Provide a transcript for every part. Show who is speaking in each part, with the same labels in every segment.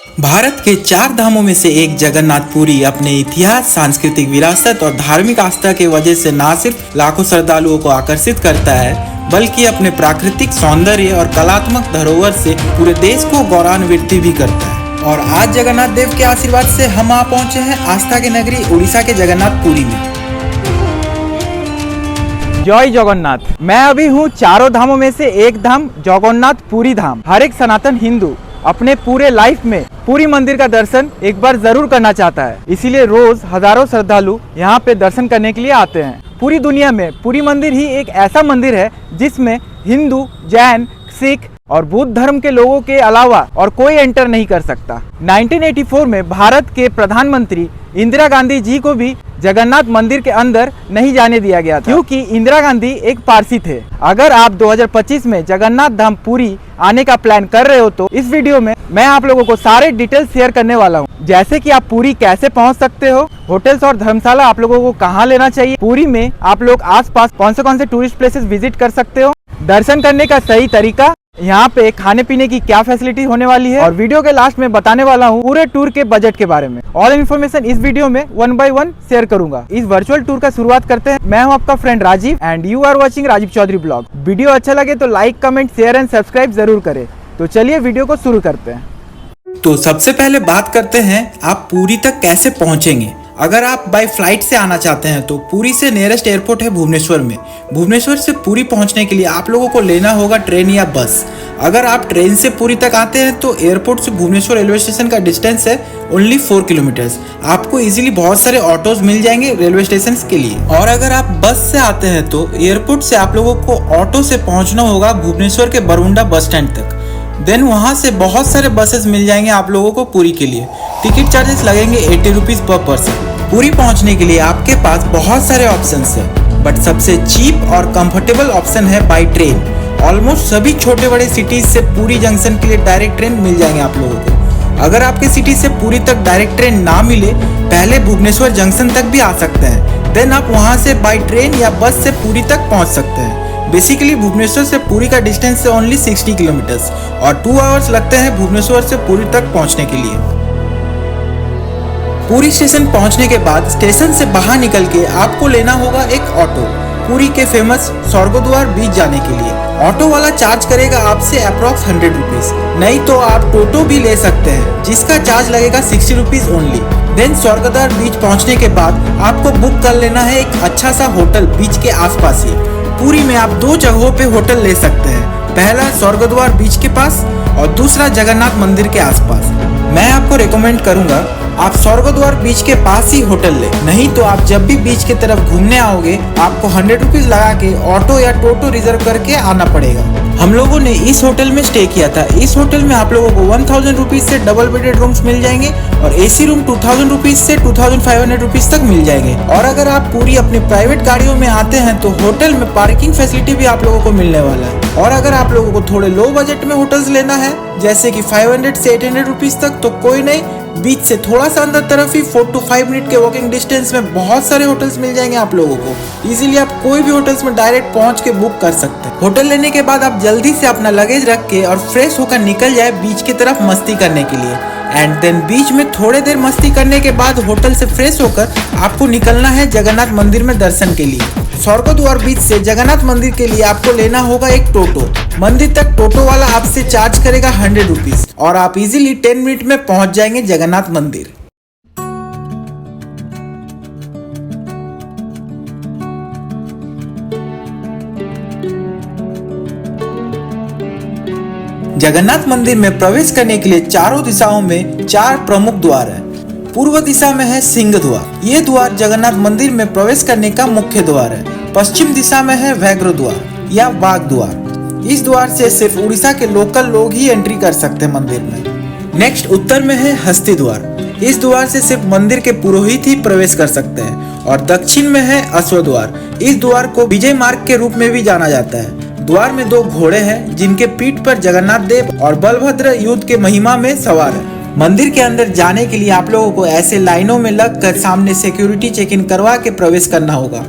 Speaker 1: भारत के चार धामों में से एक जगन्नाथपुरी अपने इतिहास, सांस्कृतिक विरासत और धार्मिक आस्था की वजह से न सिर्फ लाखों श्रद्धालुओं को आकर्षित करता है, बल्कि अपने प्राकृतिक सौंदर्य और कलात्मक धरोहर से पूरे देश को गौरवान्वित भी करता है। और आज जगन्नाथ देव के आशीर्वाद से हम आ पहुंचे हैं आस्था की नगरी उड़ीसा के जगन्नाथपुरी में।
Speaker 2: जय जगन्नाथ। मैं अभी हूँ चारों धामों में से एक धाम जगन्नाथपुरी धाम। हर एक सनातन हिंदू अपने पूरे लाइफ में पुरी मंदिर का दर्शन एक बार जरूर करना चाहता है, इसीलिए रोज हजारों श्रद्धालु यहाँ पे दर्शन करने के लिए आते हैं। पूरी दुनिया में पुरी मंदिर ही एक ऐसा मंदिर है जिसमें हिंदू, जैन, सिख और बुद्ध धर्म के लोगों के अलावा और कोई एंटर नहीं कर सकता। 1984 में भारत के प्रधानमंत्री इंदिरा गांधी जी को भी जगन्नाथ मंदिर के अंदर नहीं जाने दिया गया था, क्योंकि इंदिरा गांधी एक पारसी थे। अगर आप 2025 में जगन्नाथ धाम पुरी आने का प्लान कर रहे हो तो इस वीडियो में मैं आप लोगों को सारे डिटेल्स शेयर करने वाला हूँ, जैसे कि आप पुरी कैसे पहुँच सकते हो, होटल्स और धर्मशाला आप लोगों को कहाँ लेना चाहिए, पुरी में आप लोग आसपास कौन से टूरिस्ट प्लेसेस विजिट कर सकते हो, दर्शन करने का सही तरीका, यहाँ पे खाने पीने की क्या फैसिलिटी होने वाली है, और वीडियो के लास्ट में बताने वाला हूँ पूरे टूर के बजट के बारे में। ऑल इन्फॉर्मेशन इस वीडियो में 1 by 1 शेयर करूंगा। इस वर्चुअल टूर का शुरुआत करते हैं। मैं हूँ आपका friend Rajeev and you are watching Rajeev Chaudhary blog. Video अच्छा लगे तो like, comment, share and subscribe जरूर करें। तो चलिए वीडियो को शुरू करते हैं।
Speaker 1: तो सबसे पहले बात करते हैं आप पुरी तक कैसे पहुंचेंगे। अगर आप बाय फ्लाइट से आना चाहते हैं तो पुरी से नियरेस्ट एयरपोर्ट है भुवनेश्वर में। भुवनेश्वर से पुरी पहुंचने के लिए आप लोगों को लेना होगा ट्रेन या बस। अगर आप ट्रेन से पुरी तक आते हैं तो एयरपोर्ट से भुवनेश्वर रेलवे स्टेशन का डिस्टेंस है ओनली 4 किलोमीटर्स। आपको इजीली बहुत सारे ऑटोज मिल जाएंगे रेलवे स्टेशन के लिए। और अगर आप बस से आते हैं तो एयरपोर्ट से आप लोगों को ऑटो से पहुंचना होगा भुवनेश्वर के बरुंडा बस स्टैंड तक। देन वहाँ से बहुत सारे बसेस मिल जाएंगे आप लोगों को पुरी के लिए। टिकट चार्जेस लगेंगे 80 रुपीज पर पर्सन। पुरी पहुँचने के लिए आपके पास बहुत सारे ऑप्शंस है, बट सबसे चीप और कंफर्टेबल ऑप्शन है बाई ट्रेन। ऑलमोस्ट सभी छोटे बड़े सिटीज से पुरी जंक्शन के लिए डायरेक्ट ट्रेन मिल जाएंगे आप लोगों को। अगर आपके सिटी से पुरी तक डायरेक्ट ट्रेन ना मिले, पहले भुवनेश्वर जंक्शन तक भी आ सकते हैं। देन आप वहाँ से बाई ट्रेन या बस से पुरी तक पहुँच सकते हैं। बेसिकली भुवनेश्वर से पुरी का डिस्टेंस है ओनली 60 किलोमीटर्स और 2 आवर्स लगते हैं भुवनेश्वर से पुरी तक पहुंचने के लिए। पुरी स्टेशन पहुंचने के बाद स्टेशन से बाहर निकल के आपको लेना होगा एक ऑटो पुरी के फेमस स्वर्गद्वार बीच जाने के लिए। ऑटो वाला चार्ज करेगा आपसे अप्रॉक्स 100 रुपीज, नहीं तो आप टोटो भी ले सकते हैं जिसका चार्ज लगेगा 60 रुपीज ओनली। देन स्वर्गद्वार बीच पहुंचने के बाद आपको बुक कर लेना है एक अच्छा सा होटल बीच के आसपास ही। पुरी में आप 2 जगहों पे होटल ले सकते हैं, पहला स्वर्गद्वार बीच के पास और दूसरा जगन्नाथ मंदिर के आसपास। मैं आपको रिकमेंड करूंगा आप स्वर्गद्वार बीच के पास ही होटल ले, नहीं तो आप जब भी बीच की तरफ घूमने आओगे आपको 100 रुपीज लगा के ऑटो या टोटो रिजर्व करके आना पड़ेगा। हम लोगों ने इस होटल में स्टे किया था। इस होटल में आप लोगों को 1000 रुपीज से डबल बेडेड रूम्स मिल जाएंगे और एसी रूम 2000 रुपीज से 2500 रुपीज तक मिल जाएंगे। और अगर आप पूरी अपनी प्राइवेट गाड़ियों में आते हैं तो होटल में पार्किंग फैसिलिटी भी आप लोगों को मिलने वाला है। और अगर आप लोगों को थोड़े लो बजट में होटल्स लेना है, जैसे कि 500 से 800 रुपीज तक, तो कोई नहीं, बीच से थोड़ा सा अंदर तरफ ही 4 to 5 मिनट के वॉकिंग डिस्टेंस में बहुत सारे होटल्स मिल जाएंगे आप लोगों को। इजीली आप कोई भी होटल्स में डायरेक्ट पहुंच के बुक कर सकते हैं। होटल लेने के बाद आप जल्दी से अपना लगेज रख के और फ्रेश होकर निकल जाए बीच की तरफ मस्ती करने के लिए। एंड देन बीच में थोड़े देर मस्ती करने के बाद होटल से फ्रेश होकर आपको निकलना है जगन्नाथ मंदिर में दर्शन के लिए। स्वर्गद्वार बीच से जगन्नाथ मंदिर के लिए आपको लेना होगा एक टोटो। मंदिर तक टोटो वाला आपसे चार्ज करेगा 100 रुपीज और आप इजीली 10 मिनट में पहुंच जाएंगे जगन्नाथ मंदिर। जगन्नाथ मंदिर में प्रवेश करने के लिए चारों दिशाओं में 4 प्रमुख द्वार हैं। पूर्व दिशा में है सिंह द्वार। ये द्वार जगन्नाथ मंदिर में प्रवेश करने का मुख्य द्वार है। पश्चिम दिशा में है व्याघ्र द्वार या बाघ द्वार। इस द्वार से सिर्फ उड़ीसा के लोकल लोग ही एंट्री कर सकते हैं मंदिर में। नेक्स्ट उत्तर में है हस्ती द्वार। इस द्वार से सिर्फ मंदिर के पुरोहित ही प्रवेश कर सकते हैं। और दक्षिण में है अश्व द्वार। इस द्वार को विजय मार्ग के रूप में भी जाना जाता है। द्वार में 2 घोड़े हैं जिनके पीठ पर जगन्नाथ देव और बलभद्र युद्ध के महिमा में सवार है। मंदिर के अंदर जाने के लिए आप लोगों को ऐसे लाइनों में लगकर सामने सिक्योरिटी चेक इन करवा के प्रवेश करना होगा।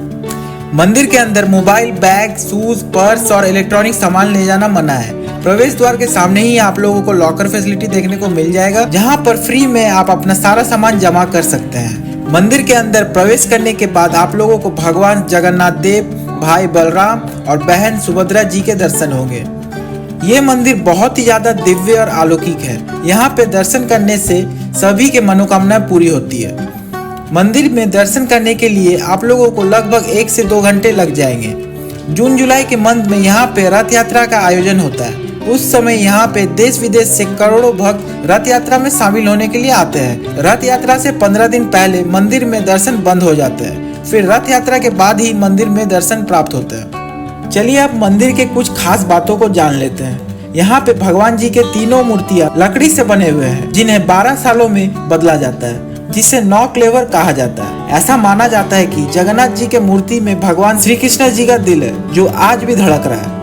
Speaker 1: मंदिर के अंदर मोबाइल, बैग, शूज, पर्स और इलेक्ट्रॉनिक सामान ले जाना मना है। प्रवेश द्वार के सामने ही आप लोगों को लॉकर फैसिलिटी देखने को मिल जाएगा, जहाँ पर फ्री में आप अपना सारा सामान जमा कर सकते हैं। मंदिर के अंदर प्रवेश करने के बाद आप लोगों को भगवान जगन्नाथ देव, भाई बलराम और बहन सुभद्रा जी के दर्शन होंगे। ये मंदिर बहुत ही ज्यादा दिव्य और अलौकिक है। यहाँ पे दर्शन करने से सभी के मनोकामना पूरी होती है। मंदिर में दर्शन करने के लिए आप लोगों को लगभग 1 से 2 घंटे लग जाएंगे। जून जुलाई के मंथ में यहाँ पे रथ यात्रा का आयोजन होता है। उस समय यहाँ पे देश विदेश से करोड़ों भक्त रथ यात्रा में शामिल होने के लिए आते हैं। रथ यात्रा से 15 दिन पहले मंदिर में दर्शन बंद हो जाते हैं, फिर रथ यात्रा के बाद ही मंदिर में दर्शन प्राप्त होते हैं। चलिए अब मंदिर के कुछ खास बातों को जान लेते हैं। यहाँ पे भगवान जी के तीनों मूर्तियाँ लकड़ी से बने हुए हैं, जिन्हें 12 सालों में बदला जाता है, जिसे 9 क्लेवर कहा जाता है। ऐसा माना जाता है कि जगन्नाथ जी के मूर्ति में भगवान श्री कृष्ण जी का दिल है, जो आज भी धड़क रहा है।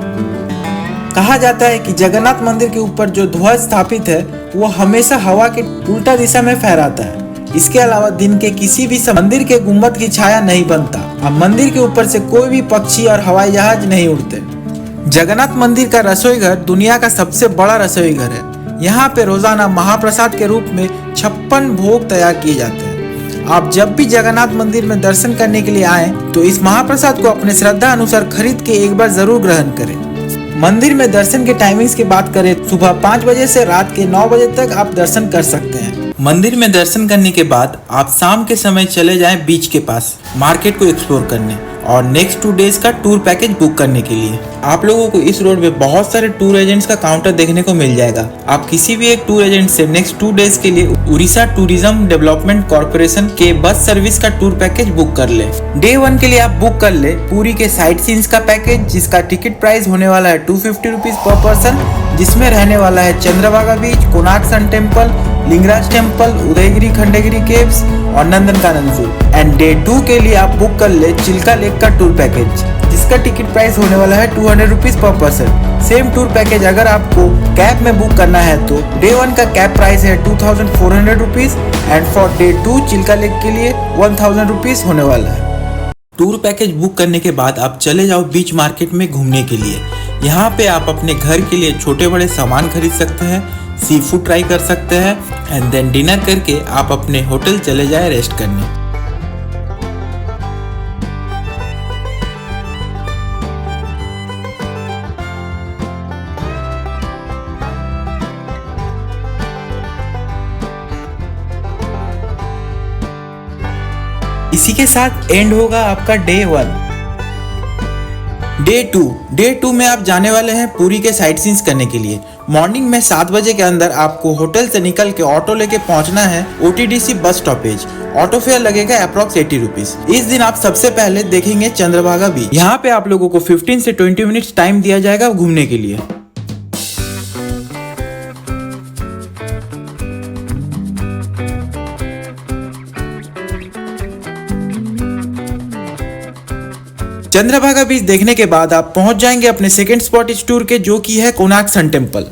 Speaker 1: कहा जाता है कि जगन्नाथ मंदिर के ऊपर जो ध्वज स्थापित है वो हमेशा हवा के उल्टा दिशा में फहराता है। इसके अलावा दिन के किसी भी समय मंदिर के गुम्बद की छाया नहीं बनता। अब मंदिर के ऊपर से कोई भी पक्षी और हवाई जहाज नहीं उड़ते। जगन्नाथ मंदिर का रसोई घर दुनिया का सबसे बड़ा रसोई घर है। यहाँ पे रोजाना महाप्रसाद के रूप में 56 भोग तैयार किए जाते हैं। आप जब भी जगन्नाथ मंदिर में दर्शन करने के लिए आए तो इस महाप्रसाद को अपने श्रद्धा अनुसार खरीद के एक बार जरूर ग्रहण करें। मंदिर में दर्शन के टाइमिंग्स की बात करें, सुबह 5 बजे से रात के 9 बजे तक आप दर्शन कर सकते हैं। मंदिर में दर्शन करने के बाद आप शाम के समय चले जाएं बीच के पास मार्केट को एक्सप्लोर करने और नेक्स्ट 2 डेज का टूर पैकेज बुक करने के लिए। आप लोगों को इस रोड में बहुत सारे टूर एजेंट्स का काउंटर देखने को मिल जाएगा। आप किसी भी एक टूर एजेंट से नेक्स्ट 2 डेज के लिए उड़ीसा टूरिज्म डेवलपमेंट कॉर्पोरेशन के बस सर्विस का टूर पैकेज बुक कर ले। डे 1 के लिए आप बुक कर ले पुरी के साइट सीन्स का पैकेज, जिसका टिकट प्राइस होने वाला है 250 रुपीज पर पर्सन, जिसमें रहने वाला है Chandrabhaga beach, Konark sun temple, Lingaraj temple, Udayagiri Khandagiri caves और नंदनकानन जू। एंड डे 2 के लिए आप बुक कर ले चिल्का लेक का टूर पैकेज, जिसका टिकट प्राइस होने वाला है 200 rupees per person. Same tour package अगर आपको कैब में बुक करना है तो डे 1 का कैब प्राइस है 2400 rupees and for day 2 Chilika lake के लिए 1000 रुपीज होने वाला है। टूर पैकेज बुक करने के बाद आप चले जाओ बीच मार्केट में घूमने के लिए। यहाँ पे आप अपने घर के लिए छोटे बड़े सामान खरीद सकते हैं, सी फूड ट्राई कर सकते हैं एंड देन डिनर करके आप अपने होटल चले जाए रेस्ट करने। इसी के साथ एंड होगा आपका डे 1। डे 2 में आप जाने वाले हैं पुरी के साइट सीन्स करने के लिए। मॉर्निंग में 7 बजे के अंदर आपको होटल से निकल के ऑटो लेके पहुंचना है OTDC बस स्टॉपेज। ऑटो फेयर लगेगा अप्रॉक्स 80 रुपीज। इस दिन आप सबसे पहले देखेंगे चंद्रभागा बीच। यहाँ पे आप लोगों को 15 से 20 मिनट्स टाइम दिया जाएगा घूमने के लिए। चंद्रभागा बीच देखने के बाद आप पहुंच जाएंगे अपने सेकंड स्पॉट इस टूर के, जो की है Konark sun temple.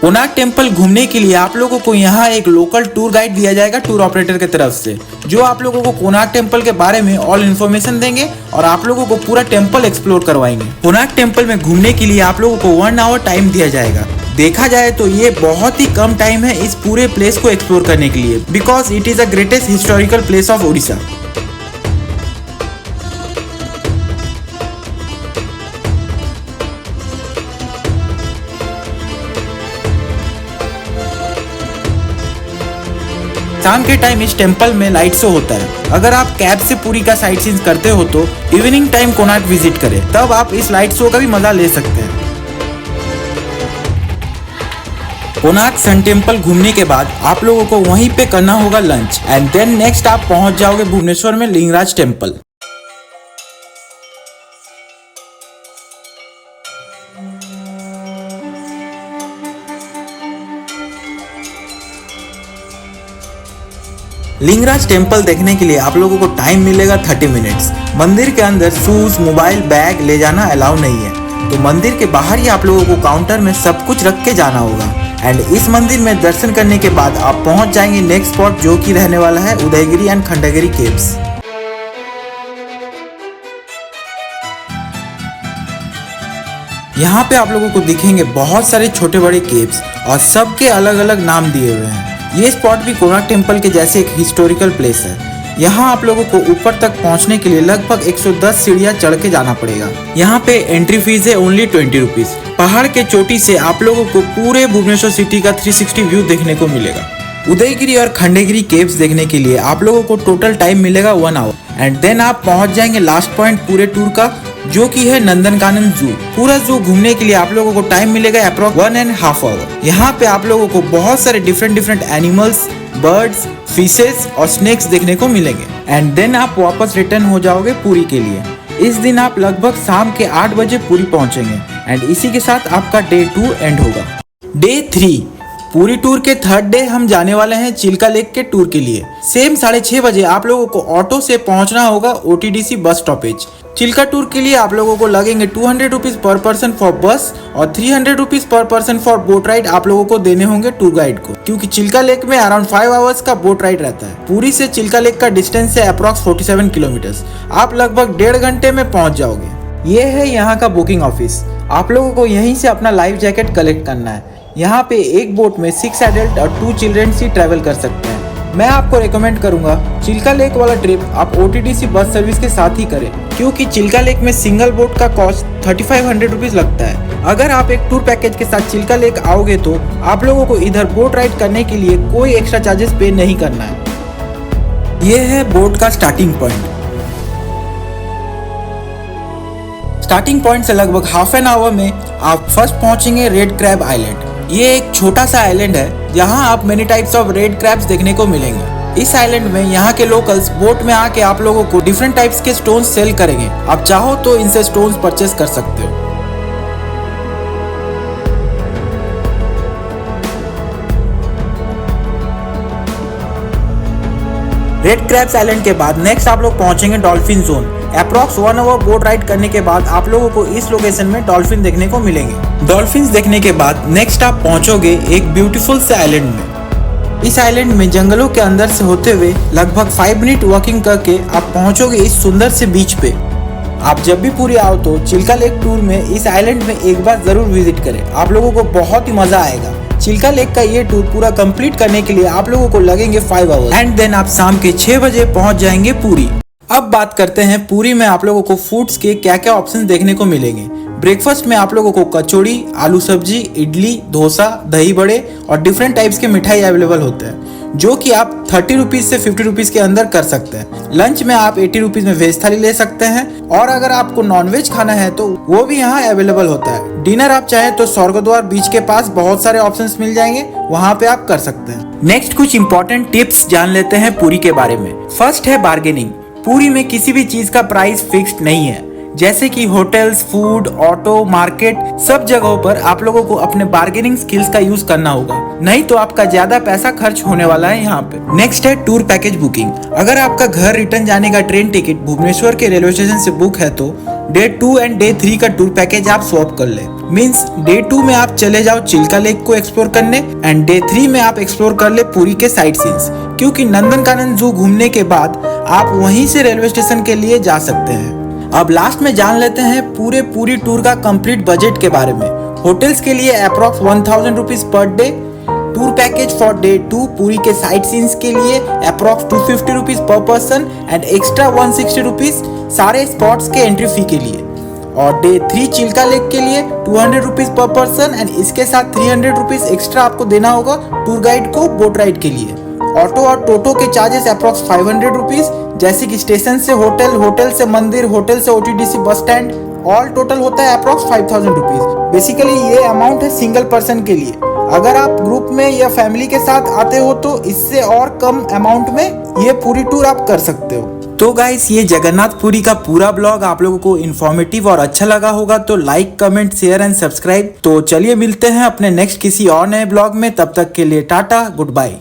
Speaker 1: Konark temple घूमने के लिए आप लोगों को यहाँ एक लोकल टूर गाइड दिया जाएगा टूर ऑपरेटर की तरफ से, जो आप लोगों को कोणार्क टेम्पल के बारे में ऑल इन्फॉर्मेशन देंगे और आप लोगों को पूरा टेम्पल एक्सप्लोर करवाएंगे। कोणार्क टेम्पल में घूमने के लिए आप लोगों को 1 आवर टाइम दिया जाएगा। देखा जाए तो ये बहुत ही कम टाइम है इस पूरे प्लेस को एक्सप्लोर करने के लिए, because it is the greatest historical place of Orissa. शाम के टाइम इस टेम्पल में लाइट शो होता है। अगर आप कैब से पुरी का साइट सीन्स करते हो तो इवनिंग टाइम कोणार्क विजिट करें, तब आप इस लाइट शो का भी मजा ले सकते हैं। कोणार्क सन टेम्पल घूमने के बाद आप लोगों को वहीं पे करना होगा लंच एंड देन नेक्स्ट आप पहुंच जाओगे भुवनेश्वर में लिंगराज टेम्पल। लिंगराज टेम्पल देखने के लिए आप लोगों को टाइम मिलेगा 30 मिनट्स। मंदिर के अंदर शूज, मोबाइल, बैग ले जाना अलाउ नहीं है, तो मंदिर के बाहर ही आप लोगों को काउंटर में सब कुछ रख के जाना होगा। एंड इस मंदिर में दर्शन करने के बाद आप पहुंच जाएंगे नेक्स्ट स्पॉट, जो कि रहने वाला है उदयगिरी एंड खंडगिरी केव्स। यहाँ पे आप लोगों को दिखेंगे बहुत सारे छोटे बड़े केव्स और सबके अलग अलग नाम दिए हुए हैं। ये स्पॉट भी कोणार्क टेम्पल के जैसे एक हिस्टोरिकल प्लेस है। यहाँ आप लोगों को ऊपर तक पहुँचने के लिए लगभग 110 सीढ़ियाँ चढ़ के जाना पड़ेगा। यहाँ पे एंट्री फीस है ओनली 20 रुपीज। पहाड़ के चोटी से आप लोगों को पूरे भुवनेश्वर सिटी का 360 व्यू देखने को मिलेगा। उदयगिरी और खंडेगिरी केव्स देखने के लिए आप लोगों को टोटल टाइम मिलेगा 1 आवर एंड देन आप पहुंच जाएंगे लास्ट पॉइंट पूरे टूर का, जो कि है नंदनकानन जू। पूरा जू घूमने के लिए आप लोगों को टाइम मिलेगा अप्रॉक्स 1.5 आवर। यहाँ पे आप लोगों को बहुत सारे डिफरेंट एनिमल्स, बर्ड्स, फिशेस और स्नेक्स देखने को मिलेंगे एंड देन आप वापस रिटर्न हो जाओगे पुरी के लिए। इस दिन आप लगभग शाम के 8 बजे पुरी पहुंचेंगे एंड इसी के साथ आपका डे 2 एंड होगा। डे 3 पूरी टूर के थर्ड डे हम जाने वाले हैं चिल्का लेक के टूर के लिए। सेम 6:30 बजे आप लोगों को ऑटो से पहुंचना होगा OTDC बस स्टॉपेज। चिल्का टूर के लिए आप लोगों को लगेंगे 200 रुपीज पर पर्सन फॉर बस और 300 rupees per person for boat ride आप लोगों को देने होंगे टूर गाइड को, क्योंकि चिल्का लेक में अराउंड 5 आवर्स का बोट राइड रहता है। पूरी से चिल्का लेक का डिस्टेंस है अप्रॉक्स 47 किलोमीटर्स। आप लगभग 1.5 घंटे में पहुंच जाओगे। ये है यहाँ का बुकिंग ऑफिस। आप लोगों को यहीं से अपना लाइफ जैकेट कलेक्ट करना है। यहाँ पे एक बोट में 6 एडल्ट और 2 चिल्ड्रन ही ट्रैवल कर सकते हैं। मैं आपको रेकमेंड करूंगा चिल्का लेक वाला ट्रिप आप OTDC बस सर्विस के साथ ही करें, क्योंकि चिल्का लेक में सिंगल बोट का कॉस्ट 3500 रुपीज लगता है। अगर आप एक टूर पैकेज के साथ चिल्का लेक आओगे तो आप लोगों को इधर बोट राइड करने के लिए कोई एक्स्ट्रा चार्जेस पे नहीं करना है। ये है बोट का स्टार्टिंग पॉइंट। स्टार्टिंग पॉइंट से लगभग हाफ एन आवर में आप फर्स्ट पहुंचेंगे रेड क्रैब आइलैंड। ये एक छोटा सा आइलैंड है जहां आप many types of red crabs देखने को मिलेंगे। इस आइलैंड में यहाँ के लोकल्स बोट में आके आप लोगों को डिफरेंट टाइप्स के स्टोन्स सेल करेंगे। आप चाहो तो इनसे स्टोन्स परचेस कर सकते हो। रेड क्रैब्स आइलैंड के बाद नेक्स्ट आप लोग पहुंचेंगे dolphin zone. Approx 1 hour boat ride करने के बाद आप लोगों को इस लोकेशन में डॉल्फिन देखने को मिलेंगे। डॉल्फिन्स देखने के बाद नेक्स्ट आप पहुंचोगे एक ब्यूटीफुल से आइलैंड में। इस आइलैंड में जंगलों के अंदर से होते हुए लगभग 5 मिनट वॉकिंग करके आप पहुंचोगे इस सुंदर से बीच पे। आप जब भी पूरी आओ तो चिल्का लेक टूर में इस आइलैंड में एक बार जरूर विजिट करें। आप लोगों को बहुत ही मजा आएगा। चिल्का लेक का ये टूर पूरा कंप्लीट करने के लिए आप लोगों को लगेंगे 5 आवर्स एंड देन आप शाम के 6 बजे पहुंच जाएंगे पुरी। अब बात करते हैं पुरी में आप लोगों को फूड्स के क्या क्या ऑप्शन देखने को मिलेंगे। ब्रेकफास्ट में आप लोगों को कचौड़ी, आलू सब्जी, इडली, डोसा, दही बड़े और डिफरेंट टाइप्स के मिठाई अवेलेबल होते हैं, जो कि आप 30 रुपीज से 50 रुपीज के अंदर कर सकते हैं। लंच में आप 80 रुपीज में वेज थाली ले सकते हैं और अगर आपको नॉनवेज खाना है तो वो भी यहाँ अवेलेबल होता है। डिनर आप चाहें तो स्वर्गद्वार बीच के पास बहुत सारे ऑप्शंस मिल जाएंगे, वहाँ पे आप कर सकते हैं। नेक्स्ट कुछ इंपॉर्टेंट टिप्स जान लेते हैं पुरी के बारे में। फर्स्ट है बार्गेनिंग। पुरी में किसी भी चीज का प्राइस फिक्स्ड नहीं है, जैसे कि होटल्स, फूड, ऑटो, मार्केट, सब जगहों पर आप लोगों को अपने बार्गेनिंग स्किल्स का यूज करना होगा, नहीं तो आपका ज्यादा पैसा खर्च होने वाला है यहाँ पे। नेक्स्ट है टूर पैकेज बुकिंग। अगर आपका घर रिटर्न जाने का ट्रेन टिकट भुवनेश्वर के रेलवे स्टेशन से बुक है तो डे 2 एंड डे 3 का टूर पैकेज आप स्वैप कर ले। मीन्स डे 2 में आप चले जाओ चिल्का लेक को एक्सप्लोर करने एंड डे 3 में आप एक्सप्लोर कर ले पुरी के साइट सीन्स, क्योंकि नंदनकानन जू घूमने के बाद आप वहीं से रेलवे स्टेशन के लिए जा सकते हैं। अब लास्ट में जान लेते हैं पूरी टूर का कंप्लीट बजट के बारे में। होटल्स के लिए approx 1000 rupees per day, tour package for day 2 Puri के साइट सीन्स के लिए approx 250 rupees per person and extra 160 rupees सारे स्पॉट्स के एंट्री फी के लिए, और डे 3 चिल्का लेक के लिए 200 रुपीज पर पर्सन एंड इसके साथ 300 रुपीज एक्स्ट्रा आपको देना होगा टूर गाइड को बोट राइड के लिए। ऑटो और टोटो के चार्जेस अप्रॉक्स 500 रुपीज, जैसे कि स्टेशन से होटल, होटल से मंदिर, होटल से OTDC bus stand, all total होता है अप्रॉक्स 5000 रुपीज। बेसिकली ये अमाउंट है सिंगल पर्सन के लिए। अगर आप ग्रुप में या फैमिली के साथ आते हो तो इससे और कम अमाउंट में ये पूरी टूर आप कर सकते हो। तो गाइस, ये जगन्नाथपुरी का पूरा ब्लॉग आप लोगों को इन्फॉर्मेटिव और अच्छा लगा होगा तो like, comment, share and subscribe. तो चलिए मिलते हैं अपने नेक्स्ट किसी और नए ब्लॉग में। तब तक के लिए टाटा, गुड बाय।